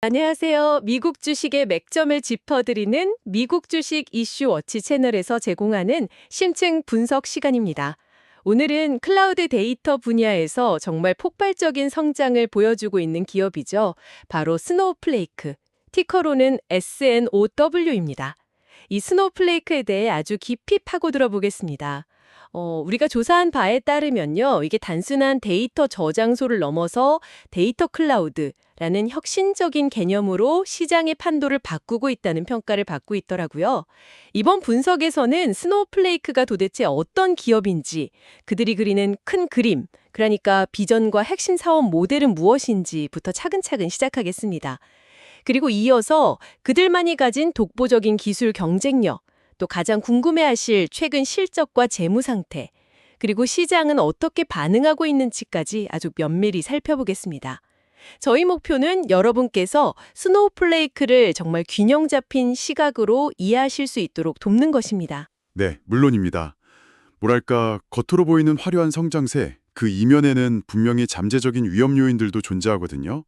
안녕하세요. 미국 주식의 맥점을 짚어드리는 미국 주식 이슈 워치 채널에서 제공하는 심층 분석 시간입니다. 오늘은 클라우드 데이터 분야에서 정말 폭발적인 성장을 보여주고 있는 기업이죠. 바로 스노우플레이크, 티커로는 SNOW입니다. 이 스노우플레이크에 대해 아주 깊이 파고들어 보겠습니다. 우리가 조사한 바에 따르면요, 이게 단순한 데이터 저장소를 넘어서 데이터 클라우드라는 혁신적인 개념으로 시장의 판도를 바꾸고 있다는 평가를 받고 있더라고요. 이번 분석에서는 스노우플레이크가 도대체 어떤 기업인지, 그들이 그리는 큰 그림, 그러니까 비전과 핵심 사업 모델은 무엇인지부터 차근차근 시작하겠습니다. 그리고 이어서 그들만이 가진 독보적인 기술 경쟁력, 또 가장 궁금해하실 최근 실적과 재무 상태, 그리고 시장은 어떻게 반응하고 있는지까지 아주 면밀히 살펴보겠습니다. 저희 목표는 여러분께서 스노우플레이크를 정말 균형 잡힌 시각으로 이해하실 수 있도록 돕는 것입니다. 네, 물론입니다. 뭐랄까, 겉으로 보이는 화려한 성장세, 그 이면에는 분명히 잠재적인 위험 요인들도 존재하거든요.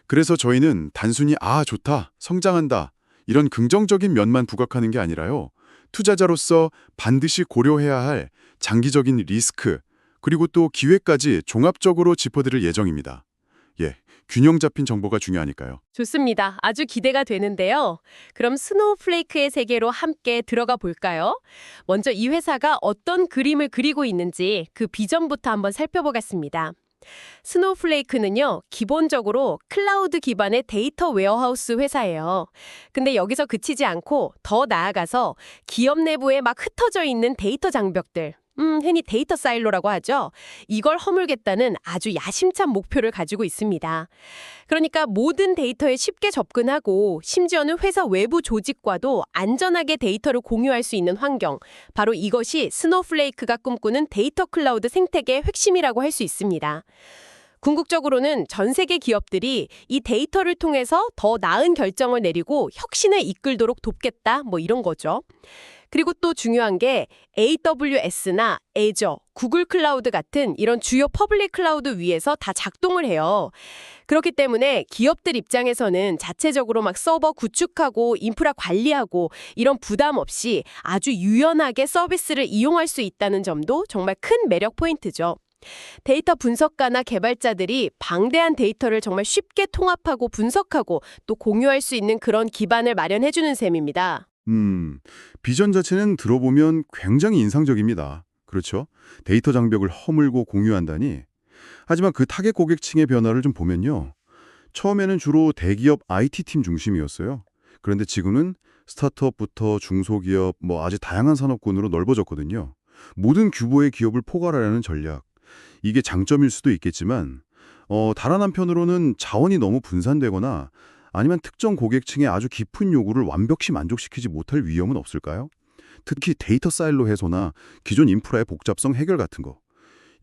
그래서 저희는 단순히 좋다, 성장한다, 이런 긍정적인 면만 부각하는 게 아니라요. 투자자로서 반드시 고려해야 할 장기적인 리스크, 그리고 또 기회까지 종합적으로 짚어드릴 예정입니다. 예, 균형 잡힌 정보가 중요하니까요. 좋습니다. 아주 기대가 되는데요. 그럼 스노우플레이크의 세계로 함께 들어가 볼까요? 먼저 이 회사가 어떤 그림을 그리고 있는지 그 비전부터 한번 살펴보겠습니다. 스노우플레이크는요, 기본적으로 클라우드 기반의 데이터 웨어하우스 회사예요. 근데 여기서 그치지 않고 더 나아가서 기업 내부에 막 흩어져 있는 데이터 장벽들, 흔히 데이터 사일로라고 하죠. 이걸 허물겠다는 아주 야심찬 목표를 가지고 있습니다. 그러니까 모든 데이터에 쉽게 접근하고 심지어는 회사 외부 조직과도 안전하게 데이터를 공유할 수 있는 환경, 바로 이것이 스노우플레이크가 꿈꾸는 데이터 클라우드 생태계의 핵심이라고 할 수 있습니다. 궁극적으로는 전 세계 기업들이 이 데이터를 통해서 더 나은 결정을 내리고 혁신을 이끌도록 돕겠다, 뭐 이런 거죠. 그리고 또 중요한 게 AWS나 Azure, 구글 클라우드 같은 이런 주요 퍼블릭 클라우드 위에서 다 작동을 해요. 그렇기 때문에 기업들 입장에서는 자체적으로 막 서버 구축하고 인프라 관리하고 이런 부담 없이 아주 유연하게 서비스를 이용할 수 있다는 점도 정말 큰 매력 포인트죠. 데이터 분석가나 개발자들이 방대한 데이터를 정말 쉽게 통합하고 분석하고 또 공유할 수 있는 그런 기반을 마련해주는 셈입니다. 비전 자체는 들어보면 굉장히 인상적입니다. 그렇죠? 데이터 장벽을 허물고 공유한다니. 하지만 그 타겟 고객층의 변화를 좀 보면요. 처음에는 주로 대기업 IT팀 중심이었어요. 그런데 지금은 스타트업부터 중소기업, 아주 다양한 산업군으로 넓어졌거든요. 모든 규모의 기업을 포괄하려는 전략. 이게 장점일 수도 있겠지만 다른 한편으로는 자원이 너무 분산되거나 아니면 특정 고객층의 아주 깊은 요구를 완벽히 만족시키지 못할 위험은 없을까요? 특히 데이터 사일로 해소나 기존 인프라의 복잡성 해결 같은 거.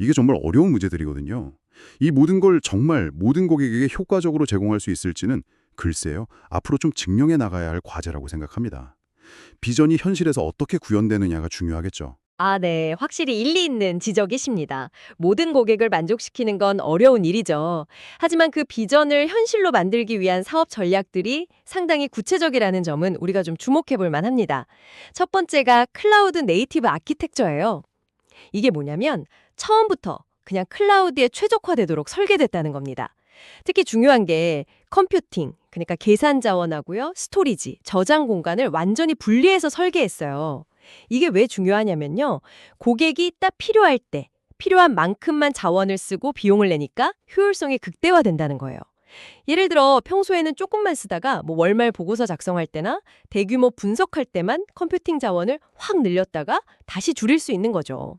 이게 정말 어려운 문제들이거든요. 이 모든 걸 정말 모든 고객에게 효과적으로 제공할 수 있을지는 글쎄요. 앞으로 좀 증명해 나가야 할 과제라고 생각합니다. 비전이 현실에서 어떻게 구현되느냐가 중요하겠죠. 네. 확실히 일리 있는 지적이십니다. 모든 고객을 만족시키는 건 어려운 일이죠. 하지만 그 비전을 현실로 만들기 위한 사업 전략들이 상당히 구체적이라는 점은 우리가 좀 주목해 볼 만합니다. 첫 번째가 클라우드 네이티브 아키텍처예요. 이게 뭐냐면 처음부터 그냥 클라우드에 최적화되도록 설계됐다는 겁니다. 특히 중요한 게 컴퓨팅, 그러니까 계산 자원하고요, 스토리지, 저장 공간을 완전히 분리해서 설계했어요. 이게 왜 중요하냐면요. 고객이 딱 필요할 때 필요한 만큼만 자원을 쓰고 비용을 내니까 효율성이 극대화된다는 거예요. 예를 들어 평소에는 조금만 쓰다가 월말 보고서 작성할 때나 대규모 분석할 때만 컴퓨팅 자원을 확 늘렸다가 다시 줄일 수 있는 거죠.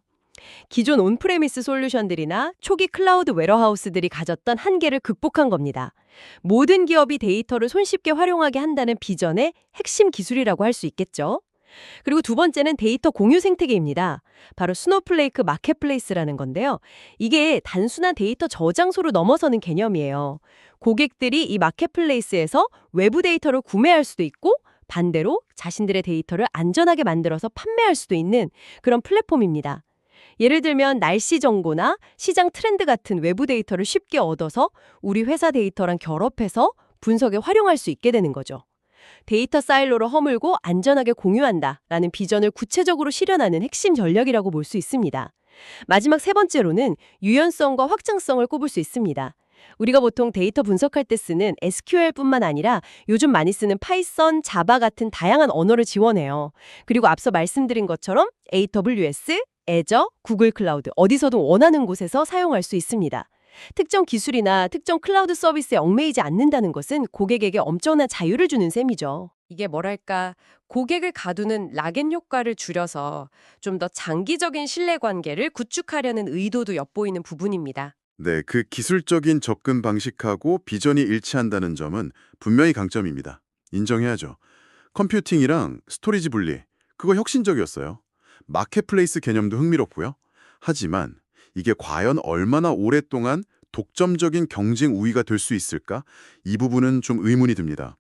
기존 온프레미스 솔루션들이나 초기 클라우드 웨어하우스들이 가졌던 한계를 극복한 겁니다. 모든 기업이 데이터를 손쉽게 활용하게 한다는 비전의 핵심 기술이라고 할 수 있겠죠. 그리고 두 번째는 데이터 공유 생태계입니다. 바로 스노우플레이크 마켓플레이스라는 건데요. 이게 단순한 데이터 저장소로 넘어서는 개념이에요. 고객들이 이 마켓플레이스에서 외부 데이터를 구매할 수도 있고 반대로 자신들의 데이터를 안전하게 만들어서 판매할 수도 있는 그런 플랫폼입니다. 예를 들면 날씨 정보나 시장 트렌드 같은 외부 데이터를 쉽게 얻어서 우리 회사 데이터랑 결합해서 분석에 활용할 수 있게 되는 거죠. 데이터 사일로로 허물고 안전하게 공유한다라는 비전을 구체적으로 실현하는 핵심 전략이라고 볼 수 있습니다. 마지막 세 번째로는 유연성과 확장성을 꼽을 수 있습니다. 우리가 보통 데이터 분석할 때 쓰는 SQL뿐만 아니라 요즘 많이 쓰는 파이썬, 자바 같은 다양한 언어를 지원해요. 그리고 앞서 말씀드린 것처럼 AWS, 애저, 구글 클라우드 어디서든 원하는 곳에서 사용할 수 있습니다. 특정 기술이나 특정 클라우드 서비스에 얽매이지 않는다는 것은 고객에게 엄청난 자유를 주는 셈이죠. 이게 뭐랄까, 고객을 가두는 락인 효과를 줄여서 좀 더 장기적인 신뢰관계를 구축하려는 의도도 엿보이는 부분입니다. 네, 그 기술적인 접근 방식하고 비전이 일치한다는 점은 분명히 강점입니다. 인정해야죠. 컴퓨팅이랑 스토리지 분리, 그거 혁신적이었어요. 마켓플레이스 개념도 흥미롭고요. 하지만 이게 과연 얼마나 오랫동안 독점적인 경쟁 우위가 될 수 있을까? 이 부분은 좀 의문이 듭니다.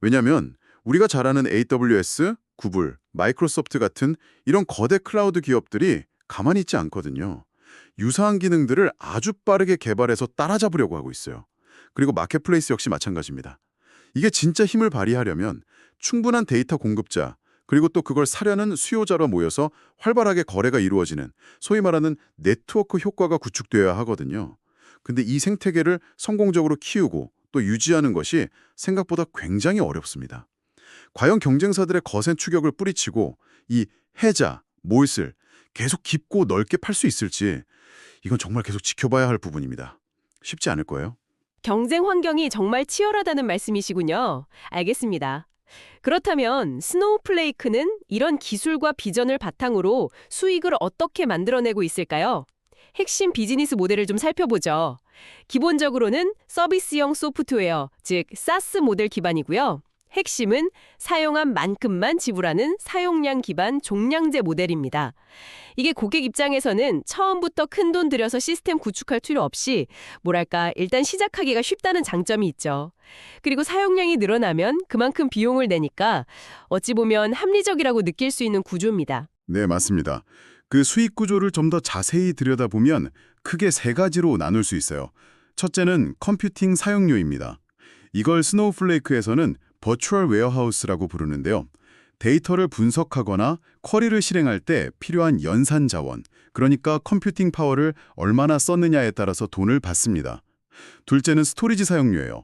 왜냐하면 우리가 잘 아는 AWS, 구글, 마이크로소프트 같은 이런 거대 클라우드 기업들이 가만히 있지 않거든요. 유사한 기능들을 아주 빠르게 개발해서 따라잡으려고 하고 있어요. 그리고 마켓플레이스 역시 마찬가지입니다. 이게 진짜 힘을 발휘하려면 충분한 데이터 공급자, 그리고 또 그걸 사려는 수요자로 모여서 활발하게 거래가 이루어지는 소위 말하는 네트워크 효과가 구축되어야 하거든요. 근데 이 생태계를 성공적으로 키우고 또 유지하는 것이 생각보다 굉장히 어렵습니다. 과연 경쟁사들의 거센 추격을 뿌리치고 이 해자, 몰슬 계속 깊고 넓게 팔 수 있을지 이건 정말 계속 지켜봐야 할 부분입니다. 쉽지 않을 거예요. 경쟁 환경이 정말 치열하다는 말씀이시군요. 알겠습니다. 그렇다면 스노우플레이크는 이런 기술과 비전을 바탕으로 수익을 어떻게 만들어내고 있을까요? 핵심 비즈니스 모델을 좀 살펴보죠. 기본적으로는 서비스형 소프트웨어, 즉 사스 모델 기반이고요. 핵심은 사용한 만큼만 지불하는 사용량 기반 종량제 모델입니다. 이게 고객 입장에서는 처음부터 큰돈 들여서 시스템 구축할 필요 없이 뭐랄까 일단 시작하기가 쉽다는 장점이 있죠. 그리고 사용량이 늘어나면 그만큼 비용을 내니까 어찌 보면 합리적이라고 느낄 수 있는 구조입니다. 네, 맞습니다. 그 수익 구조를 좀 더 자세히 들여다보면 크게 세 가지로 나눌 수 있어요. 첫째는 컴퓨팅 사용료입니다. 이걸 스노우플레이크에서는 버추얼 웨어하우스라고 부르는데요. 데이터를 분석하거나 쿼리를 실행할 때 필요한 연산 자원, 그러니까 컴퓨팅 파워를 얼마나 썼느냐에 따라서 돈을 받습니다. 둘째는 스토리지 사용료예요.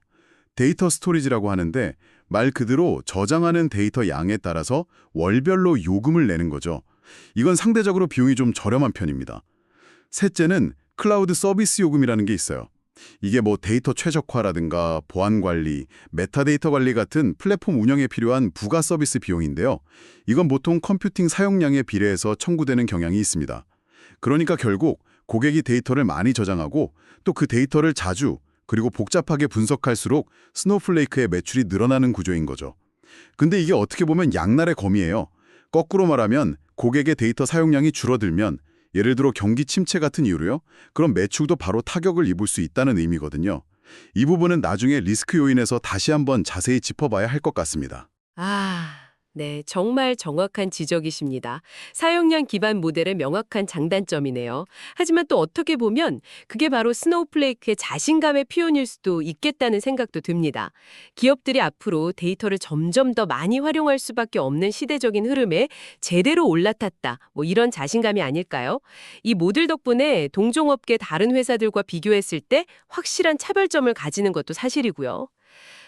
데이터 스토리지라고 하는데 말 그대로 저장하는 데이터 양에 따라서 월별로 요금을 내는 거죠. 이건 상대적으로 비용이 좀 저렴한 편입니다. 셋째는 클라우드 서비스 요금이라는 게 있어요. 이게 뭐 데이터 최적화라든가 보안 관리, 메타데이터 관리 같은 플랫폼 운영에 필요한 부가 서비스 비용인데요. 이건 보통 컴퓨팅 사용량에 비례해서 청구되는 경향이 있습니다. 그러니까 결국 고객이 데이터를 많이 저장하고 또 그 데이터를 자주 그리고 복잡하게 분석할수록 스노우플레이크의 매출이 늘어나는 구조인 거죠. 근데 이게 어떻게 보면 양날의 검이에요. 거꾸로 말하면 고객의 데이터 사용량이 줄어들면 예를 들어 경기 침체 같은 이유로요. 그럼 매출도 바로 타격을 입을 수 있다는 의미거든요. 이 부분은 나중에 리스크 요인에서 다시 한번 자세히 짚어봐야 할 것 같습니다. 네, 정말 정확한 지적이십니다. 사용량 기반 모델의 명확한 장단점이네요. 하지만 또 어떻게 보면 그게 바로 스노우플레이크의 자신감의 표현일 수도 있겠다는 생각도 듭니다. 기업들이 앞으로 데이터를 점점 더 많이 활용할 수밖에 없는 시대적인 흐름에 제대로 올라탔다. 뭐 이런 자신감이 아닐까요? 이 모델 덕분에 동종업계 다른 회사들과 비교했을 때 확실한 차별점을 가지는 것도 사실이고요.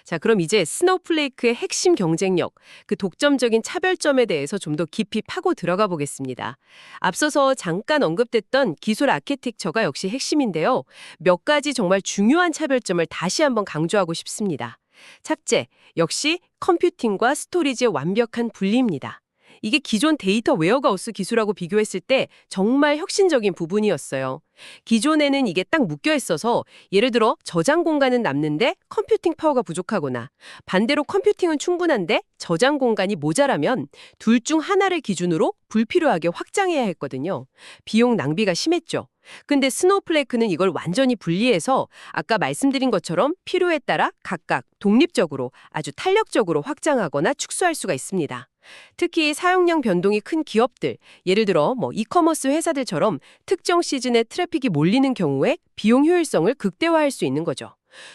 자, 그럼 이제 스노우플레이크의 핵심 경쟁력, 그 독점적인 차별점에 대해서 좀 더 깊이 파고 들어가 보겠습니다. 앞서서 잠깐 언급됐던 기술 아키텍처가 역시 핵심인데요. 몇 가지 정말 중요한 차별점을 다시 한번 강조하고 싶습니다. 첫째, 역시 컴퓨팅과 스토리지의 완벽한 분리입니다. 이게 기존 데이터 웨어하우스 기술하고 비교했을 때 정말 혁신적인 부분이었어요. 기존에는 이게 딱 묶여 있어서 예를 들어 저장 공간은 남는데 컴퓨팅 파워가 부족하거나 반대로 컴퓨팅은 충분한데 저장 공간이 모자라면 둘 중 하나를 기준으로 불필요하게 확장해야 했거든요. 비용 낭비가 심했죠. 근데 스노우플레이크는 이걸 완전히 분리해서 아까 말씀드린 것처럼 필요에 따라 각각 독립적으로 아주 탄력적으로 확장하거나 축소할 수가 있습니다. 특히 사용량 변동이 큰 기업들, 예를 들어 이커머스 회사들처럼 특정 시즌에 트래픽이 몰리는 경우에 비용 효율성을 극대화할 수 있는 거죠.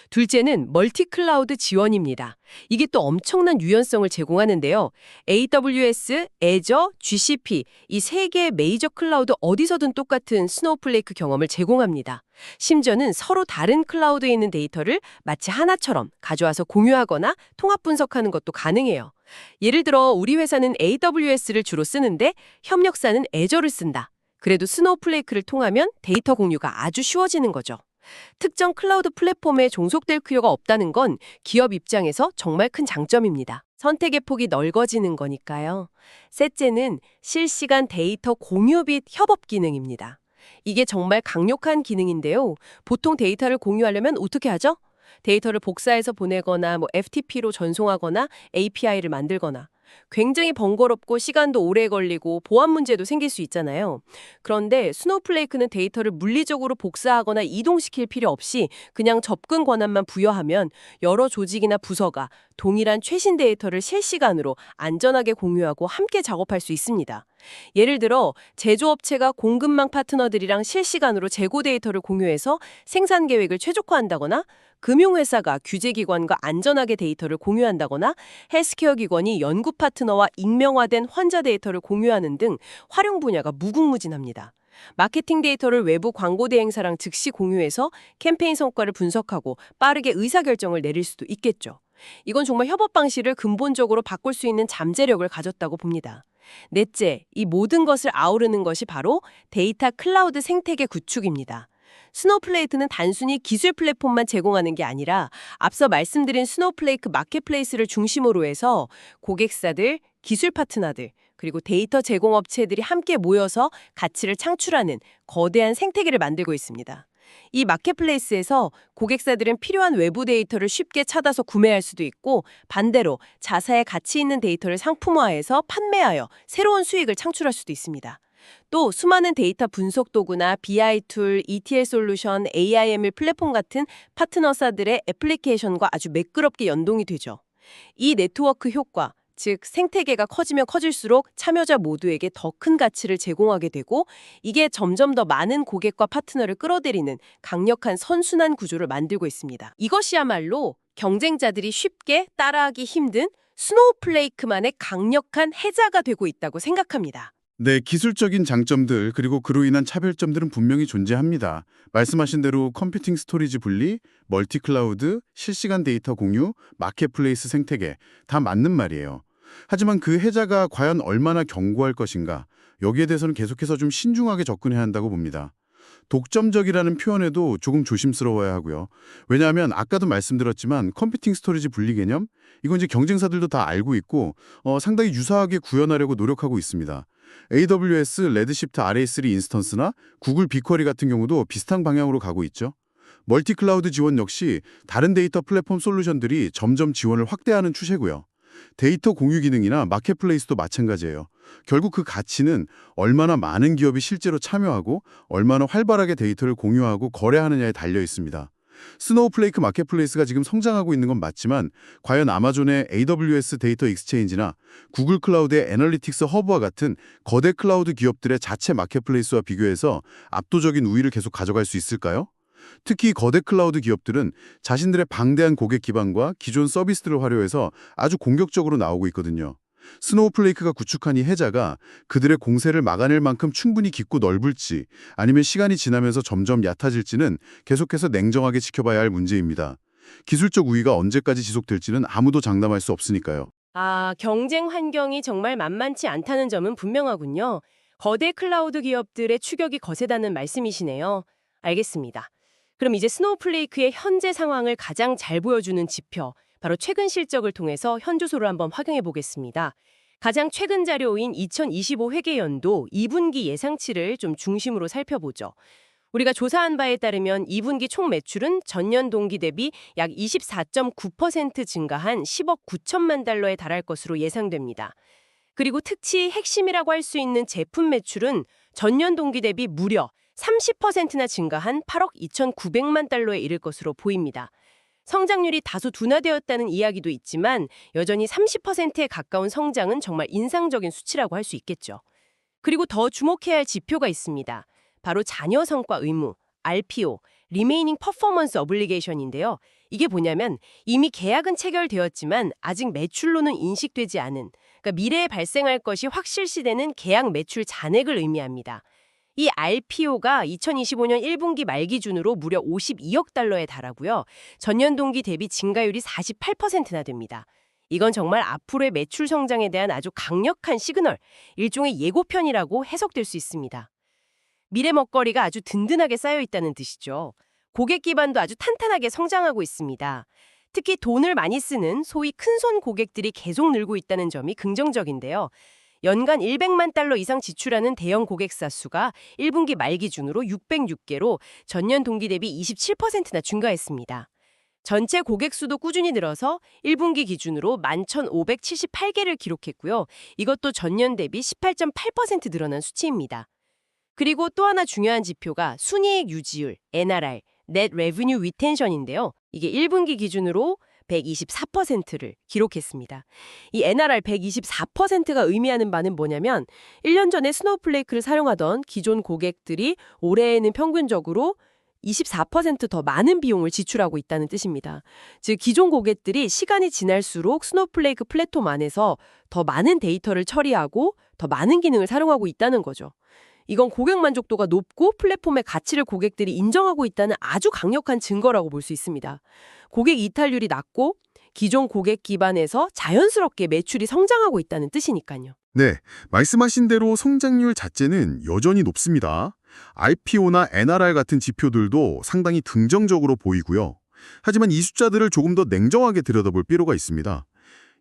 둘째는 멀티 클라우드 지원입니다. 이게 또 엄청난 유연성을 제공하는데요. AWS, Azure, GCP 이 세 개의 메이저 클라우드 어디서든 똑같은 스노우플레이크 경험을 제공합니다. 심지어는 서로 다른 클라우드에 있는 데이터를 마치 하나처럼 가져와서 공유하거나 통합 분석하는 것도 가능해요. 예를 들어 우리 회사는 AWS를 주로 쓰는데 협력사는 Azure를 쓴다. 그래도 스노우플레이크를 통하면 데이터 공유가 아주 쉬워지는 거죠. 특정 클라우드 플랫폼에 종속될 필요가 없다는 건 기업 입장에서 정말 큰 장점입니다. 선택의 폭이 넓어지는 거니까요. 셋째는 실시간 데이터 공유 및 협업 기능입니다. 이게 정말 강력한 기능인데요. 보통 데이터를 공유하려면 어떻게 하죠? 데이터를 복사해서 보내거나 FTP로 전송하거나 API를 만들거나 굉장히 번거롭고 시간도 오래 걸리고 보안 문제도 생길 수 있잖아요. 그런데 스노우플레이크는 데이터를 물리적으로 복사하거나 이동시킬 필요 없이 그냥 접근 권한만 부여하면 여러 조직이나 부서가 동일한 최신 데이터를 실시간으로 안전하게 공유하고 함께 작업할 수 있습니다. 예를 들어 제조업체가 공급망 파트너들이랑 실시간으로 재고 데이터를 공유해서 생산 계획을 최적화한다거나 금융회사가 규제기관과 안전하게 데이터를 공유한다거나 헬스케어 기관이 연구 파트너와 익명화된 환자 데이터를 공유하는 등 활용 분야가 무궁무진합니다. 마케팅 데이터를 외부 광고 대행사랑 즉시 공유해서 캠페인 성과를 분석하고 빠르게 의사결정을 내릴 수도 있겠죠. 이건 정말 협업 방식을 근본적으로 바꿀 수 있는 잠재력을 가졌다고 봅니다. 넷째, 이 모든 것을 아우르는 것이 바로 데이터 클라우드 생태계 구축입니다. 스노우플레이크는 단순히 기술 플랫폼만 제공하는 게 아니라 앞서 말씀드린 스노우플레이크 마켓플레이스를 중심으로 해서 고객사들, 기술 파트너들, 그리고 데이터 제공업체들이 함께 모여서 가치를 창출하는 거대한 생태계를 만들고 있습니다. 이 마켓플레이스에서 고객사들은 필요한 외부 데이터를 쉽게 찾아서 구매할 수도 있고 반대로 자사의 가치 있는 데이터를 상품화해서 판매하여 새로운 수익을 창출할 수도 있습니다. 또 수많은 데이터 분석 도구나 BI 툴, ETL 솔루션, AIML 플랫폼 같은 파트너사들의 애플리케이션과 아주 매끄럽게 연동이 되죠. 이 네트워크 효과, 즉 생태계가 커지면 커질수록 참여자 모두에게 더 큰 가치를 제공하게 되고 이게 점점 더 많은 고객과 파트너를 끌어들이는 강력한 선순환 구조를 만들고 있습니다. 이것이야말로 경쟁자들이 쉽게 따라하기 힘든 스노우플레이크만의 강력한 해자가 되고 있다고 생각합니다. 네, 기술적인 장점들 그리고 그로 인한 차별점들은 분명히 존재합니다. 말씀하신 대로 컴퓨팅 스토리지 분리, 멀티 클라우드, 실시간 데이터 공유, 마켓플레이스 생태계 다 맞는 말이에요. 하지만 그 해자가 과연 얼마나 견고할 것인가? 여기에 대해서는 계속해서 좀 신중하게 접근해야 한다고 봅니다. 독점적이라는 표현에도 조금 조심스러워야 하고요. 왜냐하면 아까도 말씀드렸지만 컴퓨팅 스토리지 분리 개념? 이건 이제 경쟁사들도 다 알고 있고 상당히 유사하게 구현하려고 노력하고 있습니다. AWS 레드시프트 RA3 인스턴스나 구글 빅쿼리 같은 경우도 비슷한 방향으로 가고 있죠. 멀티 클라우드 지원 역시 다른 데이터 플랫폼 솔루션들이 점점 지원을 확대하는 추세고요. 데이터 공유 기능이나 마켓플레이스도 마찬가지예요. 결국 그 가치는 얼마나 많은 기업이 실제로 참여하고 얼마나 활발하게 데이터를 공유하고 거래하느냐에 달려 있습니다. 스노우플레이크 마켓플레이스가 지금 성장하고 있는 건 맞지만 과연 아마존의 AWS 데이터 익스체인지나 구글 클라우드의 애널리틱스 허브와 같은 거대 클라우드 기업들의 자체 마켓플레이스와 비교해서 압도적인 우위를 계속 가져갈 수 있을까요? 특히 거대 클라우드 기업들은 자신들의 방대한 고객 기반과 기존 서비스들을 활용해서 아주 공격적으로 나오고 있거든요. 스노우플레이크가 구축한 이 해자가 그들의 공세를 막아낼 만큼 충분히 깊고 넓을지 아니면 시간이 지나면서 점점 얕아질지는 계속해서 냉정하게 지켜봐야 할 문제입니다. 기술적 우위가 언제까지 지속될지는 아무도 장담할 수 없으니까요. 경쟁 환경이 정말 만만치 않다는 점은 분명하군요. 거대 클라우드 기업들의 추격이 거세다는 말씀이시네요. 알겠습니다. 그럼 이제 스노우플레이크의 현재 상황을 가장 잘 보여주는 지표, 바로 최근 실적을 통해서 현주소를 한번 확인해 보겠습니다. 가장 최근 자료인 2025 회계연도 2분기 예상치를 좀 중심으로 살펴보죠. 우리가 조사한 바에 따르면 2분기 총 매출은 전년 동기 대비 약 24.9% 증가한 10억 9천만 달러에 달할 것으로 예상됩니다. 그리고 특히 핵심이라고 할 수 있는 제품 매출은 전년 동기 대비 무려 30%나 증가한 8억 2,900만 달러에 이를 것으로 보입니다. 성장률이 다소 둔화되었다는 이야기도 있지만 여전히 30%에 가까운 성장은 정말 인상적인 수치라고 할 수 있겠죠. 그리고 더 주목해야 할 지표가 있습니다. 바로 자녀 성과 의무, RPO, Remaining Performance Obligation인데요. 이게 뭐냐면 이미 계약은 체결되었지만 아직 매출로는 인식되지 않은, 그러니까 미래에 발생할 것이 확실시되는 계약 매출 잔액을 의미합니다. 이 RPO가 2025년 1분기 말 기준으로 무려 52억 달러에 달하고요. 전년 동기 대비 증가율이 48%나 됩니다. 이건 정말 앞으로의 매출 성장에 대한 아주 강력한 시그널, 일종의 예고편이라고 해석될 수 있습니다. 미래 먹거리가 아주 든든하게 쌓여 있다는 뜻이죠. 고객 기반도 아주 탄탄하게 성장하고 있습니다. 특히 돈을 많이 쓰는 소위 큰손 고객들이 계속 늘고 있다는 점이 긍정적인데요. 연간 100만 달러 이상 지출하는 대형 고객사 수가 1분기 말 기준으로 606개로 전년 동기 대비 27%나 증가했습니다. 전체 고객 수도 꾸준히 늘어서 1분기 기준으로 11,578개를 기록했고요. 이것도 전년 대비 18.8% 늘어난 수치입니다. 그리고 또 하나 중요한 지표가 순이익 유지율, NRR, Net Revenue Retention인데요. 이게 1분기 기준으로 124%를 기록했습니다. 이 NRR 124%가 의미하는 바는 뭐냐면 1년 전에 스노우플레이크를 사용하던 기존 고객들이 올해에는 평균적으로 24% 더 많은 비용을 지출하고 있다는 뜻입니다. 즉 기존 고객들이 시간이 지날수록 스노우플레이크 플랫폼 안에서 더 많은 데이터를 처리하고 더 많은 기능을 사용하고 있다는 거죠. 이건 고객 만족도가 높고 플랫폼의 가치를 고객들이 인정하고 있다는 아주 강력한 증거라고 볼 수 있습니다. 고객 이탈률이 낮고 기존 고객 기반에서 자연스럽게 매출이 성장하고 있다는 뜻이니까요. 네, 말씀하신 대로 성장률 자체는 여전히 높습니다. RPO나 NRR 같은 지표들도 상당히 긍정적으로 보이고요. 하지만 이 숫자들을 조금 더 냉정하게 들여다볼 필요가 있습니다.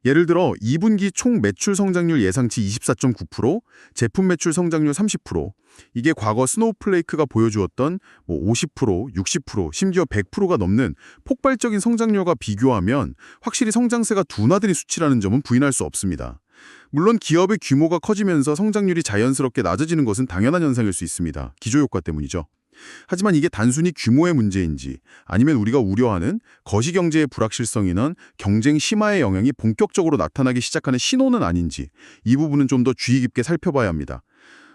예를 들어 2분기 총 매출 성장률 예상치 24.9%, 제품 매출 성장률 30%, 이게 과거 스노우플레이크가 보여주었던 50%, 60%, 심지어 100%가 넘는 폭발적인 성장률과 비교하면 확실히 성장세가 둔화된 수치라는 점은 부인할 수 없습니다. 물론 기업의 규모가 커지면서 성장률이 자연스럽게 낮아지는 것은 당연한 현상일 수 있습니다. 기저효과 때문이죠. 하지만 이게 단순히 규모의 문제인지 아니면 우리가 우려하는 거시경제의 불확실성이나 경쟁 심화의 영향이 본격적으로 나타나기 시작하는 신호는 아닌지 이 부분은 좀 더 주의 깊게 살펴봐야 합니다.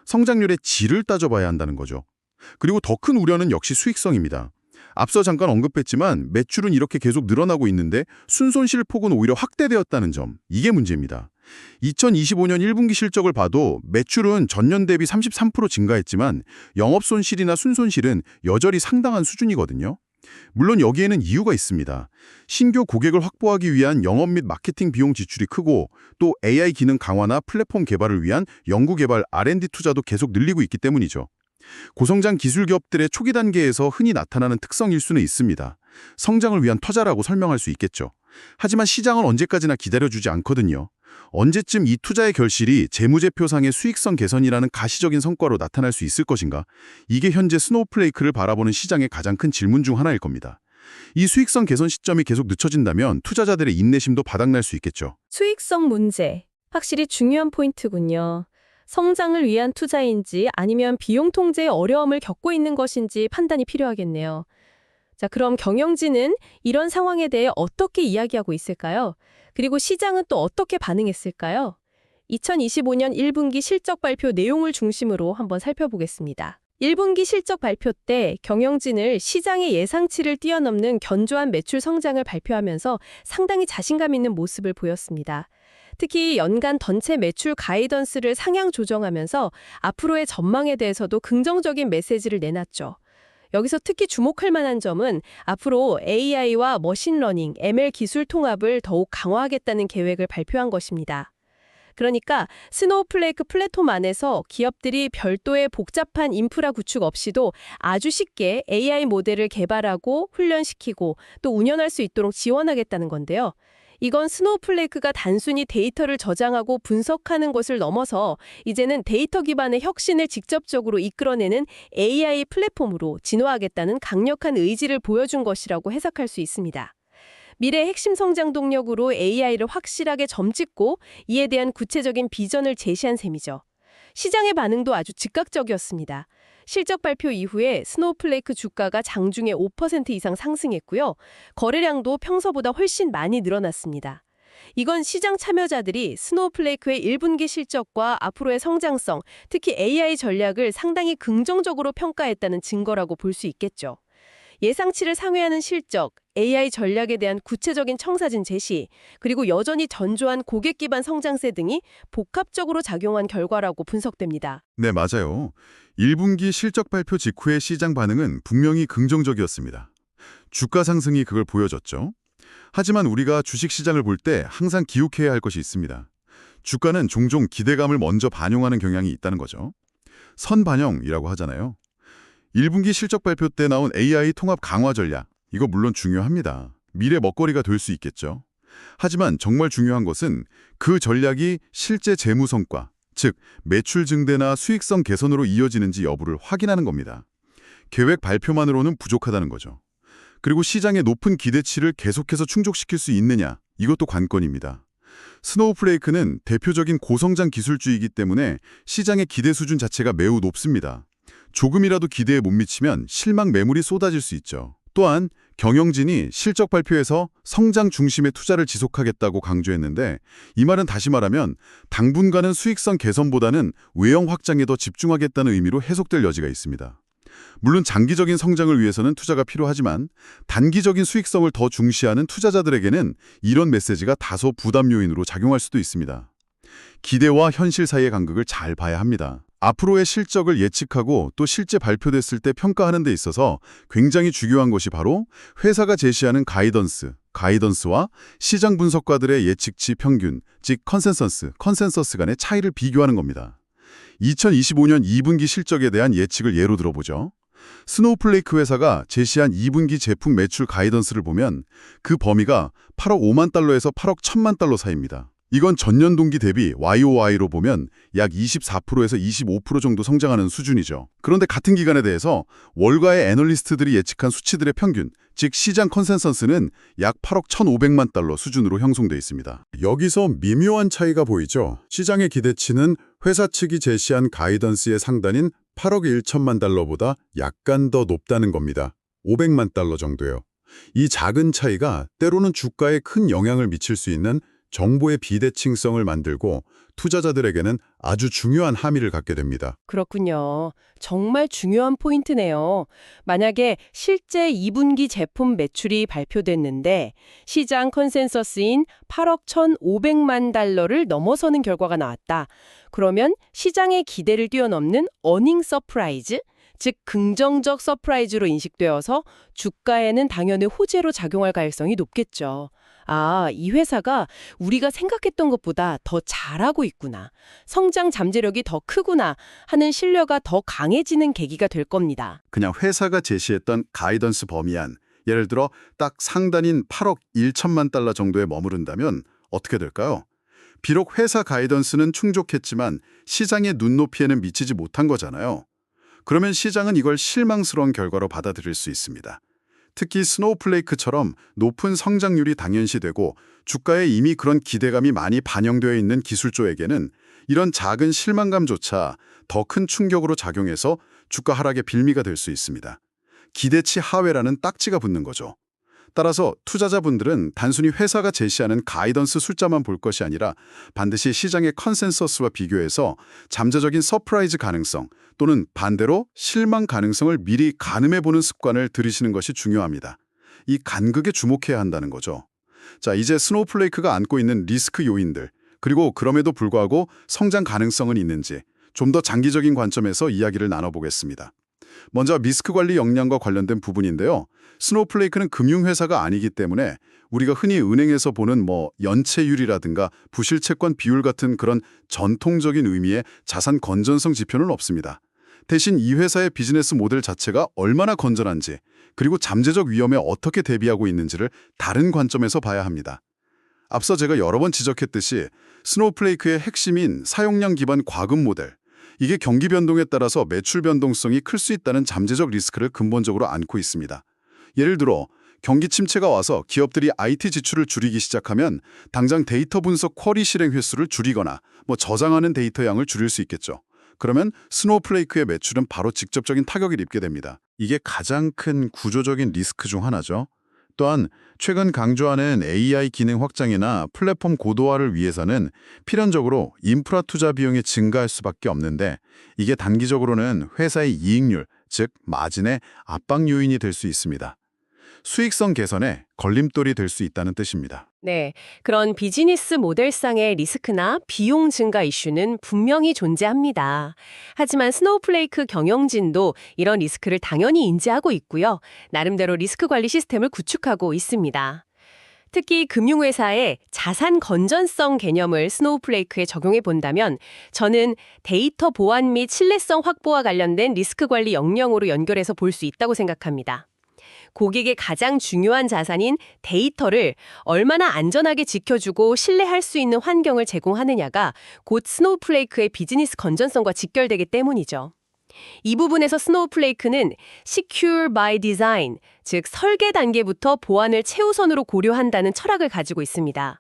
성장률의 질을 따져봐야 한다는 거죠. 그리고 더 큰 우려는 역시 수익성입니다. 앞서 잠깐 언급했지만 매출은 이렇게 계속 늘어나고 있는데 순손실 폭은 오히려 확대되었다는 점, 이게 문제입니다. 2025년 1분기 실적을 봐도 매출은 전년 대비 33% 증가했지만 영업손실이나 순손실은 여전히 상당한 수준이거든요. 물론 여기에는 이유가 있습니다. 신규 고객을 확보하기 위한 영업 및 마케팅 비용 지출이 크고 또 AI 기능 강화나 플랫폼 개발을 위한 연구개발 R&D 투자도 계속 늘리고 있기 때문이죠. 고성장 기술 기업들의 초기 단계에서 흔히 나타나는 특성일 수는 있습니다. 성장을 위한 투자라고 설명할 수 있겠죠. 하지만 시장은 언제까지나 기다려주지 않거든요. 언제쯤 이 투자의 결실이 재무제표상의 수익성 개선이라는 가시적인 성과로 나타날 수 있을 것인가? 이게 현재 스노우플레이크를 바라보는 시장의 가장 큰 질문 중 하나일 겁니다. 이 수익성 개선 시점이 계속 늦춰진다면 투자자들의 인내심도 바닥날 수 있겠죠. 수익성 문제, 확실히 중요한 포인트군요. 성장을 위한 투자인지 아니면 비용 통제의 어려움을 겪고 있는 것인지 판단이 필요하겠네요. 자, 그럼 경영진은 이런 상황에 대해 어떻게 이야기하고 있을까요? 그리고 시장은 또 어떻게 반응했을까요? 2025년 1분기 실적 발표 내용을 중심으로 한번 살펴보겠습니다. 1분기 실적 발표 때 경영진을 시장의 예상치를 뛰어넘는 견조한 매출 성장을 발표하면서 상당히 자신감 있는 모습을 보였습니다. 특히 연간 전체 매출 가이던스를 상향 조정하면서 앞으로의 전망에 대해서도 긍정적인 메시지를 내놨죠. 여기서 특히 주목할 만한 점은 앞으로 AI와 머신러닝, ML 기술 통합을 더욱 강화하겠다는 계획을 발표한 것입니다. 그러니까 스노우플레이크 플랫폼 안에서 기업들이 별도의 복잡한 인프라 구축 없이도 아주 쉽게 AI 모델을 개발하고 훈련시키고 또 운영할 수 있도록 지원하겠다는 건데요. 이건 스노우플레이크가 단순히 데이터를 저장하고 분석하는 것을 넘어서 이제는 데이터 기반의 혁신을 직접적으로 이끌어내는 AI 플랫폼으로 진화하겠다는 강력한 의지를 보여준 것이라고 해석할 수 있습니다. 미래의 핵심 성장 동력으로 AI를 확실하게 점찍고 이에 대한 구체적인 비전을 제시한 셈이죠. 시장의 반응도 아주 즉각적이었습니다. 실적 발표 이후에 스노우플레이크 주가가 장중에 5% 이상 상승했고요. 거래량도 평소보다 훨씬 많이 늘어났습니다. 이건 시장 참여자들이 스노우플레이크의 1분기 실적과 앞으로의 성장성, 특히 AI 전략을 상당히 긍정적으로 평가했다는 증거라고 볼 수 있겠죠. 예상치를 상회하는 실적, AI 전략에 대한 구체적인 청사진 제시, 그리고 여전히 전조한 고객 기반 성장세 등이 복합적으로 작용한 결과라고 분석됩니다. 네, 맞아요. 1분기 실적 발표 직후의 시장 반응은 분명히 긍정적이었습니다. 주가 상승이 그걸 보여줬죠. 하지만 우리가 주식시장을 볼 때 항상 기억해야 할 것이 있습니다. 주가는 종종 기대감을 먼저 반영하는 경향이 있다는 거죠. 선반영이라고 하잖아요. 1분기 실적 발표 때 나온 AI 통합 강화 전략, 이거 물론 중요합니다. 미래 먹거리가 될 수 있겠죠. 하지만 정말 중요한 것은 그 전략이 실제 재무 성과, 즉 매출 증대나 수익성 개선으로 이어지는지 여부를 확인하는 겁니다. 계획 발표만으로는 부족하다는 거죠. 그리고 시장의 높은 기대치를 계속해서 충족시킬 수 있느냐, 이것도 관건입니다. 스노우플레이크는 대표적인 고성장 기술주이기 때문에 시장의 기대 수준 자체가 매우 높습니다. 조금이라도 기대에 못 미치면 실망 매물이 쏟아질 수 있죠. 또한 경영진이 실적 발표에서 성장 중심의 투자를 지속하겠다고 강조했는데, 이 말은 다시 말하면 당분간은 수익성 개선보다는 외형 확장에 더 집중하겠다는 의미로 해석될 여지가 있습니다. 물론 장기적인 성장을 위해서는 투자가 필요하지만 단기적인 수익성을 더 중시하는 투자자들에게는 이런 메시지가 다소 부담 요인으로 작용할 수도 있습니다. 기대와 현실 사이의 간극을 잘 봐야 합니다. 앞으로의 실적을 예측하고 또 실제 발표됐을 때 평가하는 데 있어서 굉장히 중요한 것이 바로 회사가 제시하는 가이던스와 시장 분석가들의 예측치 평균, 즉 컨센서스 간의 차이를 비교하는 겁니다. 2025년 2분기 실적에 대한 예측을 예로 들어보죠. 스노우플레이크 회사가 제시한 2분기 제품 매출 가이던스를 보면 그 범위가 8억 5만 달러에서 8억 1천만 달러 사이입니다. 이건 전년 동기 대비 YOY로 보면 약 24%에서 25% 정도 성장하는 수준이죠. 그런데 같은 기간에 대해서 월가의 애널리스트들이 예측한 수치들의 평균, 즉 시장 컨센서스는 약 8억 1,500만 달러 수준으로 형성돼 있습니다. 여기서 미묘한 차이가 보이죠. 시장의 기대치는 회사 측이 제시한 가이던스의 상단인 8억 1천만 달러보다 약간 더 높다는 겁니다. 500만 달러 정도요. 이 작은 차이가 때로는 주가에 큰 영향을 미칠 수 있는 정보의 비대칭성을 만들고 투자자들에게는 아주 중요한 함의를 갖게 됩니다. 그렇군요. 정말 중요한 포인트네요. 만약에 실제 2분기 제품 매출이 발표됐는데 시장 컨센서스인 8억 1,500만 달러를 넘어서는 결과가 나왔다. 그러면 시장의 기대를 뛰어넘는 어닝 서프라이즈, 즉 긍정적 서프라이즈로 인식되어서 주가에는 당연히 호재로 작용할 가능성이 높겠죠. 아, 이 회사가 우리가 생각했던 것보다 더 잘하고 있구나. 성장 잠재력이 더 크구나 하는 신뢰가 더 강해지는 계기가 될 겁니다. 그냥 회사가 제시했던 가이던스 범위 안, 예를 들어 딱 상단인 8억 1천만 달러 정도에 머무른다면 어떻게 될까요? 비록 회사 가이던스는 충족했지만 시장의 눈높이에는 미치지 못한 거잖아요. 그러면 시장은 이걸 실망스러운 결과로 받아들일 수 있습니다. 특히 스노우플레이크처럼 높은 성장률이 당연시되고 주가에 이미 그런 기대감이 많이 반영되어 있는 기술주에게는 이런 작은 실망감조차 더 큰 충격으로 작용해서 주가 하락의 빌미가 될 수 있습니다. 기대치 하회라는 딱지가 붙는 거죠. 따라서 투자자분들은 단순히 회사가 제시하는 가이던스 숫자만 볼 것이 아니라 반드시 시장의 컨센서스와 비교해서 잠재적인 서프라이즈 가능성 또는 반대로 실망 가능성을 미리 가늠해보는 습관을 들이시는 것이 중요합니다. 이 간극에 주목해야 한다는 거죠. 자, 이제 스노우플레이크가 안고 있는 리스크 요인들, 그리고 그럼에도 불구하고 성장 가능성은 있는지 좀 더 장기적인 관점에서 이야기를 나눠보겠습니다. 먼저 리스크 관리 역량과 관련된 부분인데요. 스노우플레이크는 금융회사가 아니기 때문에 우리가 흔히 은행에서 보는 연체율이라든가 부실채권 비율 같은 그런 전통적인 의미의 자산 건전성 지표는 없습니다. 대신 이 회사의 비즈니스 모델 자체가 얼마나 건전한지, 그리고 잠재적 위험에 어떻게 대비하고 있는지를 다른 관점에서 봐야 합니다. 앞서 제가 여러 번 지적했듯이 스노우플레이크의 핵심인 사용량 기반 과금 모델, 이게 경기 변동에 따라서 매출 변동성이 클 수 있다는 잠재적 리스크를 근본적으로 안고 있습니다. 예를 들어 경기 침체가 와서 기업들이 IT 지출을 줄이기 시작하면 당장 데이터 분석 쿼리 실행 횟수를 줄이거나 저장하는 데이터 양을 줄일 수 있겠죠. 그러면 스노우플레이크의 매출은 바로 직접적인 타격을 입게 됩니다. 이게 가장 큰 구조적인 리스크 중 하나죠. 또한 최근 강조하는 AI 기능 확장이나 플랫폼 고도화를 위해서는 필연적으로 인프라 투자 비용이 증가할 수밖에 없는데, 이게 단기적으로는 회사의 이익률, 즉 마진의 압박 요인이 될 수 있습니다. 수익성 개선에 걸림돌이 될 수 있다는 뜻입니다. 네, 그런 비즈니스 모델상의 리스크나 비용 증가 이슈는 분명히 존재합니다. 하지만 스노우플레이크 경영진도 이런 리스크를 당연히 인지하고 있고요. 나름대로 리스크 관리 시스템을 구축하고 있습니다. 특히 금융회사의 자산 건전성 개념을 스노우플레이크에 적용해 본다면 저는 데이터 보안 및 신뢰성 확보와 관련된 리스크 관리 역량으로 연결해서 볼 수 있다고 생각합니다. 고객의 가장 중요한 자산인 데이터를 얼마나 안전하게 지켜주고 신뢰할 수 있는 환경을 제공하느냐가 곧 스노우플레이크의 비즈니스 건전성과 직결되기 때문이죠. 이 부분에서 스노우플레이크는 Secure by Design, 즉 설계 단계부터 보안을 최우선으로 고려한다는 철학을 가지고 있습니다.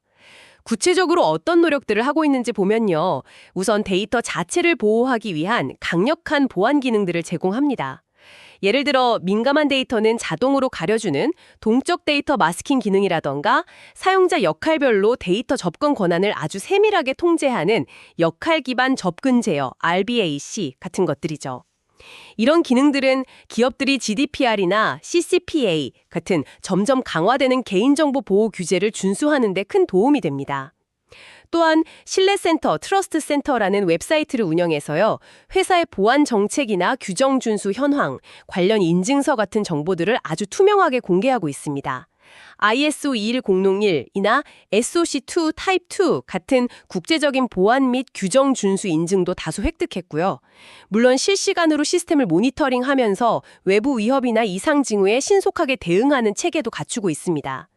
구체적으로 어떤 노력들을 하고 있는지 보면요. 우선 데이터 자체를 보호하기 위한 강력한 보안 기능들을 제공합니다. 예를 들어 민감한 데이터는 자동으로 가려주는 동적 데이터 마스킹 기능이라던가 사용자 역할별로 데이터 접근 권한을 아주 세밀하게 통제하는 역할 기반 접근 제어 RBAC 같은 것들이죠. 이런 기능들은 기업들이 GDPR이나 CCPA 같은 점점 강화되는 개인정보 보호 규제를 준수하는 데 큰 도움이 됩니다. 또한 신뢰센터, 트러스트센터라는 웹사이트를 운영해서요. 회사의 보안 정책이나 규정 준수 현황, 관련 인증서 같은 정보들을 아주 투명하게 공개하고 있습니다. ISO 21001이나 SOC2 타입 2 같은 국제적인 보안 및 규정 준수 인증도 다수 획득했고요. 물론 실시간으로 시스템을 모니터링하면서 외부 위협이나 이상 징후에 신속하게 대응하는 체계도 갖추고 있습니다.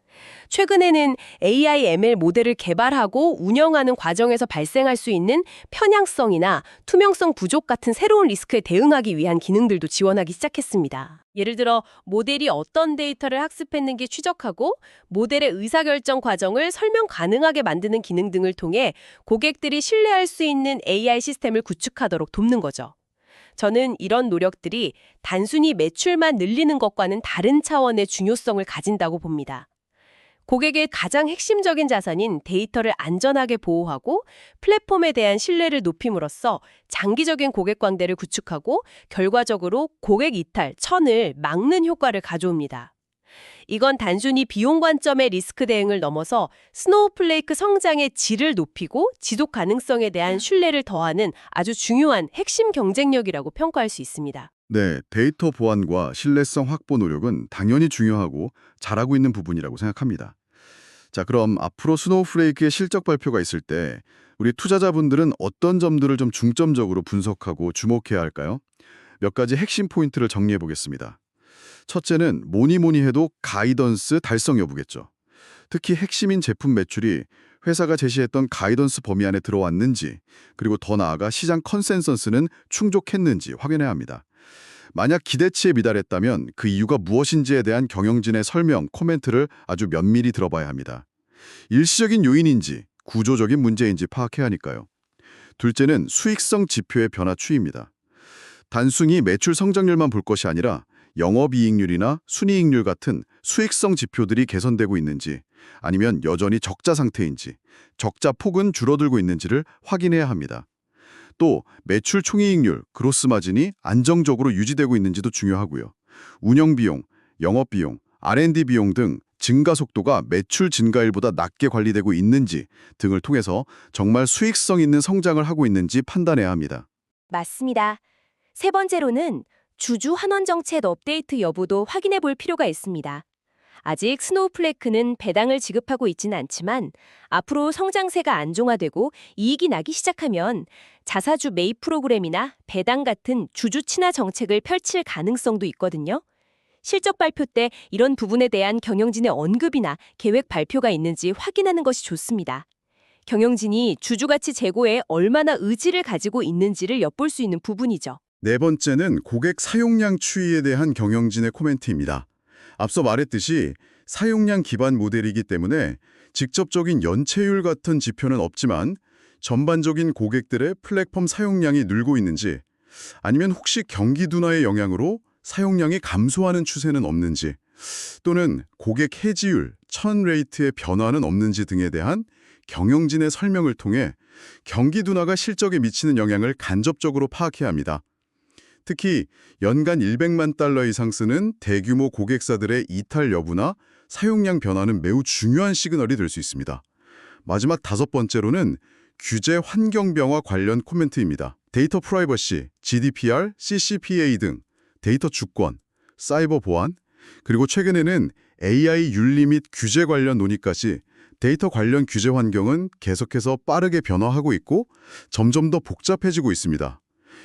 최근에는 AI ML 모델을 개발하고 운영하는 과정에서 발생할 수 있는 편향성이나 투명성 부족 같은 새로운 리스크에 대응하기 위한 기능들도 지원하기 시작했습니다. 예를 들어 모델이 어떤 데이터를 학습했는지 추적하고 모델의 의사결정 과정을 설명 가능하게 만드는 기능 등을 통해 고객들이 신뢰할 수 있는 AI 시스템을 구축하도록 돕는 거죠. 저는 이런 노력들이 단순히 매출만 늘리는 것과는 다른 차원의 중요성을 가진다고 봅니다. 고객의 가장 핵심적인 자산인 데이터를 안전하게 보호하고 플랫폼에 대한 신뢰를 높임으로써 장기적인 고객 관계를 구축하고 결과적으로 고객 이탈, 천을 막는 효과를 가져옵니다. 이건 단순히 비용 관점의 리스크 대응을 넘어서 스노우플레이크 성장의 질을 높이고 지속 가능성에 대한 신뢰를 더하는 아주 중요한 핵심 경쟁력이라고 평가할 수 있습니다. 네, 데이터 보안과 신뢰성 확보 노력은 당연히 중요하고 잘하고 있는 부분이라고 생각합니다. 자, 그럼 앞으로 스노우플레이크의 실적 발표가 있을 때 우리 투자자분들은 어떤 점들을 좀 중점적으로 분석하고 주목해야 할까요? 몇 가지 핵심 포인트를 정리해 보겠습니다. 첫째는 뭐니 해도 가이던스 달성 여부겠죠. 특히 핵심인 제품 매출이 회사가 제시했던 가이던스 범위 안에 들어왔는지, 그리고 더 나아가 시장 컨센서스는 충족했는지 확인해야 합니다. 만약 기대치에 미달했다면 그 이유가 무엇인지에 대한 경영진의 설명, 코멘트를 아주 면밀히 들어봐야 합니다. 일시적인 요인인지 구조적인 문제인지 파악해야 하니까요. 둘째는 수익성 지표의 변화 추이입니다. 단순히 매출 성장률만 볼 것이 아니라 영업이익률이나 순이익률 같은 수익성 지표들이 개선되고 있는지, 아니면 여전히 적자 상태인지, 적자 폭은 줄어들고 있는지를 확인해야 합니다. 또 매출 총이익률, 그로스 마진이 안정적으로 유지되고 있는지도 중요하고요. 운영비용, 영업비용, R&D 비용 등 증가 속도가 매출 증가율보다 낮게 관리되고 있는지 등을 통해서 정말 수익성 있는 성장을 하고 있는지 판단해야 합니다. 맞습니다. 세 번째로는 주주 환원 정책 업데이트 여부도 확인해 볼 필요가 있습니다. 아직 스노우플레이크는 배당을 지급하고 있지는 않지만 앞으로 성장세가 안정화되고 이익이 나기 시작하면 자사주 매입 프로그램이나 배당 같은 주주 친화 정책을 펼칠 가능성도 있거든요. 실적 발표 때 이런 부분에 대한 경영진의 언급이나 계획 발표가 있는지 확인하는 것이 좋습니다. 경영진이 주주가치 제고에 얼마나 의지를 가지고 있는지를 엿볼 수 있는 부분이죠. 네 번째는 고객 사용량 추이에 대한 경영진의 코멘트입니다. 앞서 말했듯이 사용량 기반 모델이기 때문에 직접적인 연체율 같은 지표는 없지만 전반적인 고객들의 플랫폼 사용량이 늘고 있는지, 아니면 혹시 경기 둔화의 영향으로 사용량이 감소하는 추세는 없는지, 또는 고객 해지율, 천 레이트의 변화는 없는지 등에 대한 경영진의 설명을 통해 경기 둔화가 실적에 미치는 영향을 간접적으로 파악해야 합니다. 특히 연간 100만 달러 이상 쓰는 대규모 고객사들의 이탈 여부나 사용량 변화는 매우 중요한 시그널이 될 수 있습니다. 마지막 5번째로는 규제 환경병화 관련 코멘트입니다. 데이터 프라이버시, GDPR, CCPA 등 데이터 주권, 사이버 보안, 그리고 최근에는 AI 윤리 및 규제 관련 논의까지 데이터 관련 규제 환경은 계속해서 빠르게 변화하고 있고 점점 더 복잡해지고 있습니다.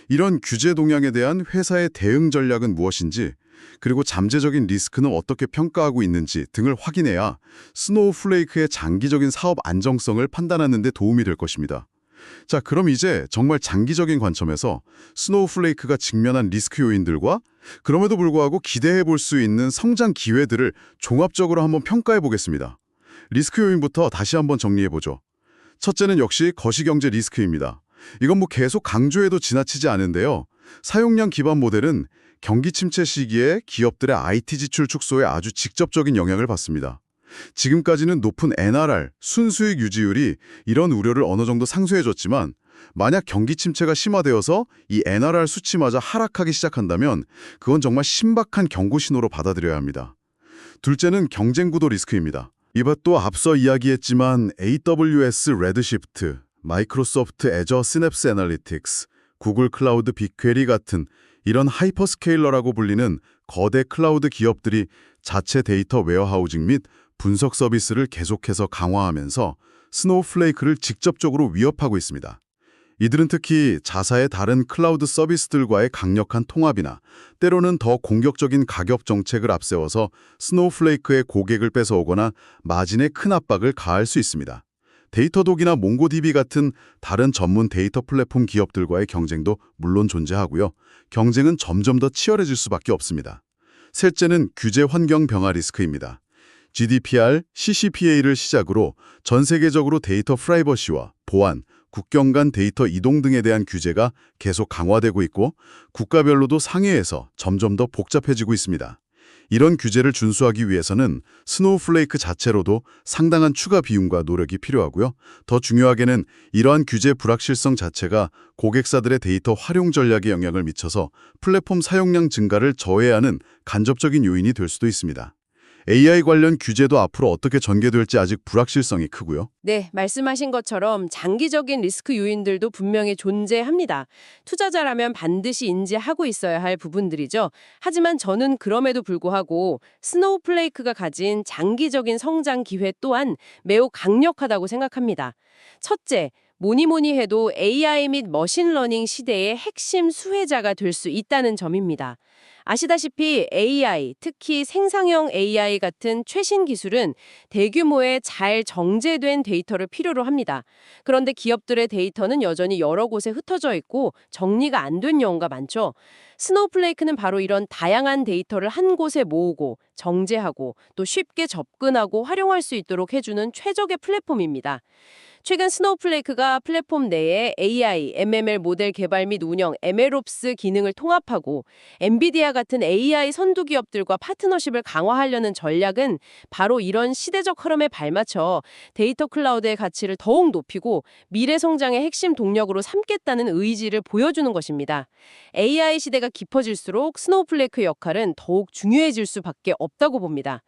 이런 규제 동향에 대한 회사의 대응 전략은 무엇인지, 그리고 잠재적인 리스크는 어떻게 평가하고 있는지 등을 확인해야 스노우플레이크의 장기적인 사업 안정성을 판단하는 데 도움이 될 것입니다. 자, 그럼 이제 정말 장기적인 관점에서 스노우플레이크가 직면한 리스크 요인들과 그럼에도 불구하고 기대해 볼 수 있는 성장 기회들을 종합적으로 한번 평가해 보겠습니다. 리스크 요인부터 다시 한번 정리해 보죠. 첫째는 역시 거시경제 리스크입니다. 이건 뭐 계속 강조해도 지나치지 않은데요. 사용량 기반 모델은 경기 침체 시기에 기업들의 IT 지출 축소에 아주 직접적인 영향을 받습니다. 지금까지는 높은 NRR, 순수익 유지율이 이런 우려를 어느 정도 상쇄해줬지만 만약 경기 침체가 심화되어서 이 NRR 수치마저 하락하기 시작한다면 그건 정말 신박한 경고 신호로 받아들여야 합니다. 둘째는 경쟁 구도 리스크입니다. 이것도 앞서 이야기했지만 AWS 레드시프트, 마이크로소프트 애저 시냅스 애널리틱스, 구글 클라우드 빅퀘리 같은 이런 하이퍼스케일러라고 불리는 거대 클라우드 기업들이 자체 데이터 웨어하우징 및 분석 서비스를 계속해서 강화하면서 스노우플레이크를 직접적으로 위협하고 있습니다. 이들은 특히 자사의 다른 클라우드 서비스들과의 강력한 통합이나 때로는 더 공격적인 가격 정책을 앞세워서 스노우플레이크의 고객을 뺏어오거나 마진에 큰 압박을 가할 수 있습니다. 데이터독이나 몽고DB 같은 다른 전문 데이터 플랫폼 기업들과의 경쟁도 물론 존재하고요. 경쟁은 점점 더 치열해질 수밖에 없습니다. 셋째는 규제 환경 변화 리스크입니다. GDPR, CCPA를 시작으로 전 세계적으로 데이터 프라이버시와 보안, 국경 간 데이터 이동 등에 대한 규제가 계속 강화되고 있고 국가별로도 상회에서 점점 더 복잡해지고 있습니다. 이런 규제를 준수하기 위해서는 스노우플레이크 자체로도 상당한 추가 비용과 노력이 필요하고요. 더 중요하게는 이러한 규제 불확실성 자체가 고객사들의 데이터 활용 전략에 영향을 미쳐서 플랫폼 사용량 증가를 저해하는 간접적인 요인이 될 수도 있습니다. AI 관련 규제도 앞으로 어떻게 전개될지 아직 불확실성이 크고요. 네, 말씀하신 것처럼 장기적인 리스크 요인들도 분명히 존재합니다. 투자자라면 반드시 인지하고 있어야 할 부분들이죠. 하지만 저는 그럼에도 불구하고 스노우플레이크가 가진 장기적인 성장 기회 또한 매우 강력하다고 생각합니다. 첫째, 뭐니 해도 AI 및 머신러닝 시대의 핵심 수혜자가 될 수 있다는 점입니다. 아시다시피 AI, 특히 생성형 AI 같은 최신 기술은 대규모의 잘 정제된 데이터를 필요로 합니다. 그런데 기업들의 데이터는 여전히 여러 곳에 흩어져 있고 정리가 안 된 경우가 많죠. 스노우플레이크는 바로 이런 다양한 데이터를 한 곳에 모으고 정제하고 또 쉽게 접근하고 활용할 수 있도록 해주는 최적의 플랫폼입니다. 최근 스노우플레이크가 플랫폼 내에 AI, MML 모델 개발 및 운영, MLOps 기능을 통합하고 엔비디아 같은 AI 선두 기업들과 파트너십을 강화하려는 전략은 바로 이런 시대적 흐름에 발맞춰 데이터 클라우드의 가치를 더욱 높이고 미래 성장의 핵심 동력으로 삼겠다는 의지를 보여주는 것입니다. AI 시대가 깊어질수록 스노우플레이크의 역할은 더욱 중요해질 수밖에 없다고 봅니다.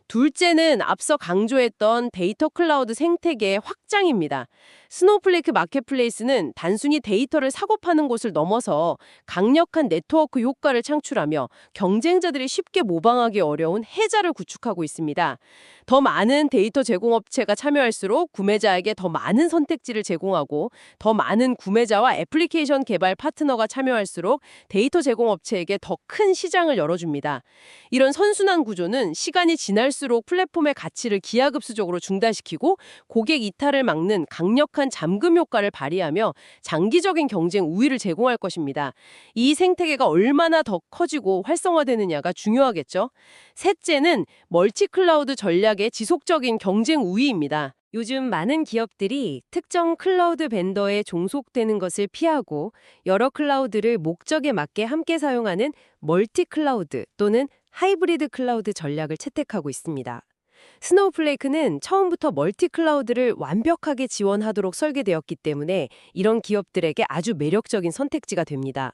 둘째는 앞서 강조했던 데이터 클라우드 생태계의 확장입니다. 스노우플레이크 마켓플레이스는 단순히 데이터를 사고 파는 곳을 넘어서 강력한 네트워크 효과를 창출하며 경쟁자들이 쉽게 모방하기 어려운 해자를 구축하고 있습니다. 더 많은 데이터 제공업체가 참여할수록 구매자에게 더 많은 선택지를 제공하고 더 많은 구매자와 애플리케이션 개발 파트너가 참여할수록 데이터 제공업체에게 더 큰 시장을 열어줍니다. 이런 선순환 구조는 시간이 지날수록 플랫폼의 가치를 기하급수적으로 중단시키고 고객 이탈을 막는 강력한 잠금 효과를 발휘하며 장기적인 경쟁 우위를 제공할 것입니다. 이 생태계가 얼마나 더 커지고 활성화되느냐가 중요하겠죠. 셋째는 멀티클라우드 전략의 지속적인 경쟁 우위입니다. 요즘 많은 기업들이 특정 클라우드 벤더에 종속되는 것을 피하고 여러 클라우드를 목적에 맞게 함께 사용하는 멀티클라우드 또는 하이브리드 클라우드 전략을 채택하고 있습니다. 스노우플레이크는 처음부터 멀티클라우드를 완벽하게 지원하도록 설계되었기 때문에 이런 기업들에게 아주 매력적인 선택지가 됩니다.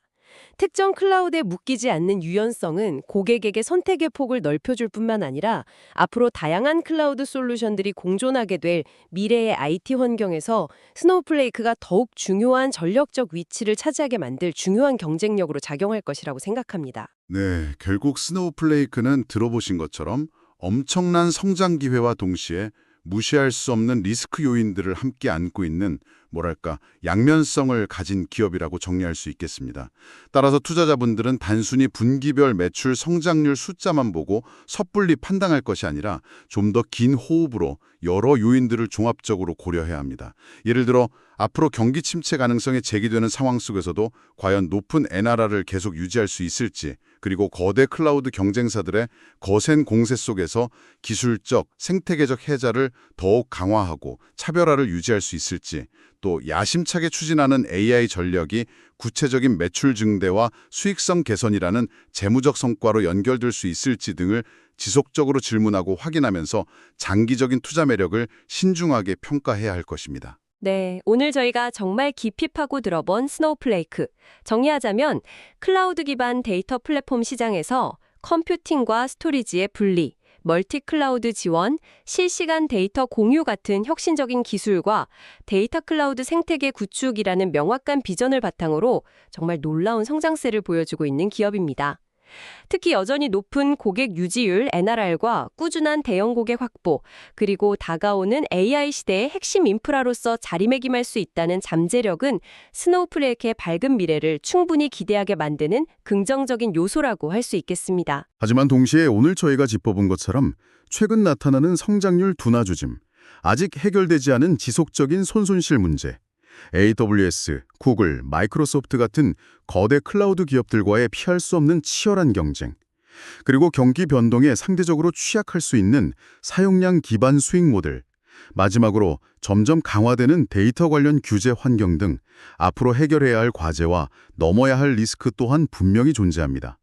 특정 클라우드에 묶이지 않는 유연성은 고객에게 선택의 폭을 넓혀줄 뿐만 아니라 앞으로 다양한 클라우드 솔루션들이 공존하게 될 미래의 IT 환경에서 스노우플레이크가 더욱 중요한 전력적 위치를 차지하게 만들 중요한 경쟁력으로 작용할 것이라고 생각합니다. 네, 결국 스노우플레이크는 들어보신 것처럼 엄청난 성장 기회와 동시에 무시할 수 없는 리스크 요인들을 함께 안고 있는 뭐랄까 양면성을 가진 기업이라고 정리할 수 있겠습니다. 따라서 투자자분들은 단순히 분기별 매출 성장률 숫자만 보고 섣불리 판단할 것이 아니라 좀 더 긴 호흡으로 여러 요인들을 종합적으로 고려해야 합니다. 예를 들어 앞으로 경기 침체 가능성이 제기되는 상황 속에서도 과연 높은 NRR을 계속 유지할 수 있을지, 그리고 거대 클라우드 경쟁사들의 거센 공세 속에서 기술적, 생태계적 해자를 더욱 강화하고 차별화를 유지할 수 있을지, 또 야심차게 추진하는 AI 전략이 구체적인 매출 증대와 수익성 개선이라는 재무적 성과로 연결될 수 있을지 등을 지속적으로 질문하고 확인하면서 장기적인 투자 매력을 신중하게 평가해야 할 것입니다. 네, 오늘 저희가 정말 깊이 파고 들어본 스노우플레이크. 정리하자면 클라우드 기반 데이터 플랫폼 시장에서 컴퓨팅과 스토리지의 분리, 멀티 클라우드 지원, 실시간 데이터 공유 같은 혁신적인 기술과 데이터 클라우드 생태계 구축이라는 명확한 비전을 바탕으로 정말 놀라운 성장세를 보여주고 있는 기업입니다. 특히 여전히 높은 고객 유지율 NRR과 꾸준한 대형 고객 확보, 그리고 다가오는 AI 시대의 핵심 인프라로서 자리매김할 수 있다는 잠재력은 스노우플레이크의 밝은 미래를 충분히 기대하게 만드는 긍정적인 요소라고 할 수 있겠습니다. 하지만 동시에 오늘 저희가 짚어본 것처럼 최근 나타나는 성장률 둔화 조짐, 아직 해결되지 않은 지속적인 손손실 문제, AWS, 구글, 마이크로소프트 같은 거대 클라우드 기업들과의 피할 수 없는 치열한 경쟁, 그리고 경기 변동에 상대적으로 취약할 수 있는 사용량 기반 수익 모델, 마지막으로 점점 강화되는 데이터 관련 규제 환경 등 앞으로 해결해야 할 과제와 넘어야 할 리스크 또한 분명히 존재합니다.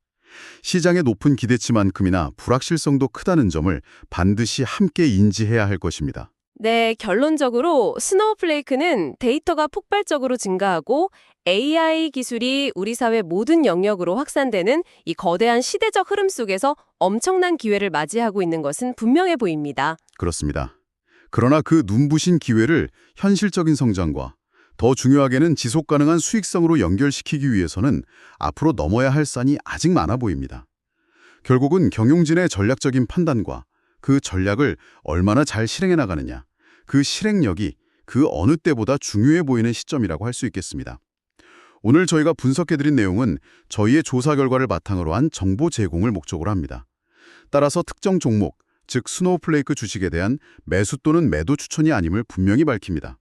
시장의 높은 기대치만큼이나 불확실성도 크다는 점을 반드시 함께 인지해야 할 것입니다. 네, 결론적으로 스노우플레이크는 데이터가 폭발적으로 증가하고 AI 기술이 우리 사회 모든 영역으로 확산되는 이 거대한 시대적 흐름 속에서 엄청난 기회를 맞이하고 있는 것은 분명해 보입니다. 그렇습니다. 그러나 그 눈부신 기회를 현실적인 성장과 더 중요하게는 지속 가능한 수익성으로 연결시키기 위해서는 앞으로 넘어야 할 산이 아직 많아 보입니다. 결국은 경영진의 전략적인 판단과 그 전략을 얼마나 잘 실행해 나가느냐, 그 실행력이 그 어느 때보다 중요해 보이는 시점이라고 할 수 있겠습니다. 오늘 저희가 분석해드린 내용은 저희의 조사 결과를 바탕으로 한 정보 제공을 목적으로 합니다. 따라서 특정 종목, 즉 스노우플레이크 주식에 대한 매수 또는 매도 추천이 아님을 분명히 밝힙니다.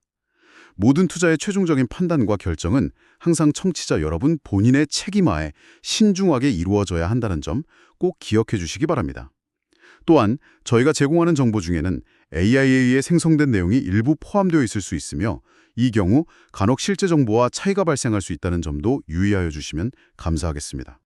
모든 투자의 최종적인 판단과 결정은 항상 청취자 여러분 본인의 책임하에 신중하게 이루어져야 한다는 점 꼭 기억해 주시기 바랍니다. 또한 저희가 제공하는 정보 중에는 AI에 의해 생성된 내용이 일부 포함되어 있을 수 있으며 이 경우 간혹 실제 정보와 차이가 발생할 수 있다는 점도 유의하여 주시면 감사하겠습니다.